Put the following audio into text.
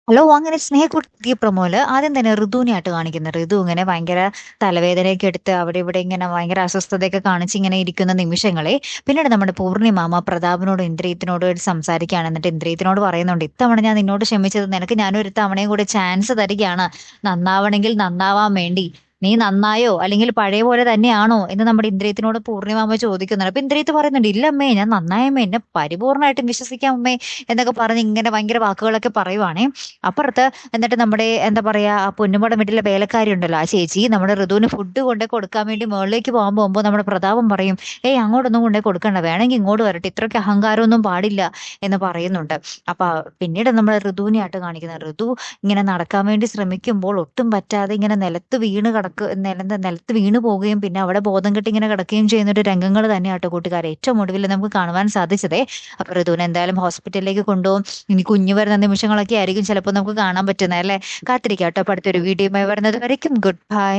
Hello അങ്ങനെ സ്നേഹക്കുട്ടി പ്രൊമോല് ആദ്യം തന്നെ ഋതുവിനെയായിട്ട് കാണിക്കുന്നത്. ഋതു ഇങ്ങനെ ഭയങ്കര തലവേദനയൊക്കെ എടുത്ത് അവിടെ ഇവിടെ ഇങ്ങനെ ഭയങ്കര അസ്വസ്ഥതയൊക്കെ കാണിച്ച് ഇങ്ങനെ ഇരിക്കുന്ന നിമിഷങ്ങളെ പിന്നീട് നമ്മുടെ പൂർണിമാമ പ്രതാപനോടും ഇന്ദ്രിയത്തിനോടും സംസാരിക്കുകയാണ്. എന്നിട്ട് ഇന്ദ്രിയത്തിനോട് പറയുന്നുണ്ട്, ഇത്തവണ ഞാൻ നിന്നോട് ക്ഷമിച്ചത് നിനക്ക് ഞാനൊരു തവണയും കൂടെ ചാൻസ് തരികയാണ്, നന്നാവണമെങ്കിൽ നന്നാവാൻ വേണ്ടി. നീ നന്നായോ അല്ലെങ്കിൽ പഴയ പോലെ തന്നെയാണോ എന്ന് നമ്മുടെ ഇന്ദ്രിയത്തിനോട് പൂർണിമാമ ചോദിക്കുന്നുണ്ട്. അപ്പൊ ഇന്ദ്രിയത്ത് പറയുന്നുണ്ട്, ഇല്ലമ്മേ ഞാൻ നന്നായമ്മേ, എന്നെ പരിപൂർണമായിട്ടും വിശ്വസിക്കാം അമ്മേ എന്നൊക്കെ പറഞ്ഞ് ഇങ്ങനെ ഭയങ്കര വാക്കുകളൊക്കെ പറയുവാണേ. അപ്പുറത്ത് എന്നിട്ട് നമ്മുടെ എന്താ പറയാ ആ പൊന്നുമോടെ വീട്ടിലെ വേലക്കാരി ഉണ്ടല്ലോ, ആ ചേച്ചി നമ്മുടെ ഋതുവിന് ഫുഡ് കൊണ്ടേ കൊടുക്കാൻ വേണ്ടി മുകളിലേക്ക് പോകാൻ പോകുമ്പോൾ നമ്മുടെ പ്രതാപം പറയും, ഏയ് അങ്ങോട്ടൊന്നും കൊണ്ടേ കൊടുക്കണ്ട, വേണമെങ്കിൽ ഇങ്ങോട്ട് വരട്ടെ, ഇത്രയ്ക്ക് അഹങ്കാരമൊന്നും പാടില്ല എന്ന് പറയുന്നുണ്ട്. അപ്പൊ പിന്നീട് നമ്മൾ ഋതുവിനെയായിട്ട് കാണിക്കുന്നത്, ഋതു ഇങ്ങനെ നടക്കാൻ വേണ്ടി ശ്രമിക്കുമ്പോൾ ഒട്ടും പറ്റാതെ ഇങ്ങനെ നിലത്ത് വീണ് പോവുകയും പിന്നെ അവിടെ ബോധം കെട്ട് ഇങ്ങനെ കിടക്കുകയും ചെയ്യുന്ന ഒരു രംഗങ്ങൾ തന്നെയാട്ടോ കൂട്ടുകാരെ ഏറ്റവും ഒടുവിൽ നമുക്ക് കാണുവാൻ സാധിച്ചതേ. അപ്പൊ ഋതുവിനെ എന്തായാലും ഹോസ്പിറ്റലിലേക്ക് കൊണ്ടുപോകും. ഇനി കുഞ്ഞു വരുന്ന നിമിഷങ്ങളൊക്കെ ആയിരിക്കും ചിലപ്പോൾ നമുക്ക് കാണാൻ പറ്റുന്നത് അല്ലേ. കാത്തിരിക്കാം കേട്ടോ. അപ്പൊ അടുത്തൊരു വീഡിയോയുമായി വരുന്നത് വരയ്ക്കും ഗുഡ് ബൈ.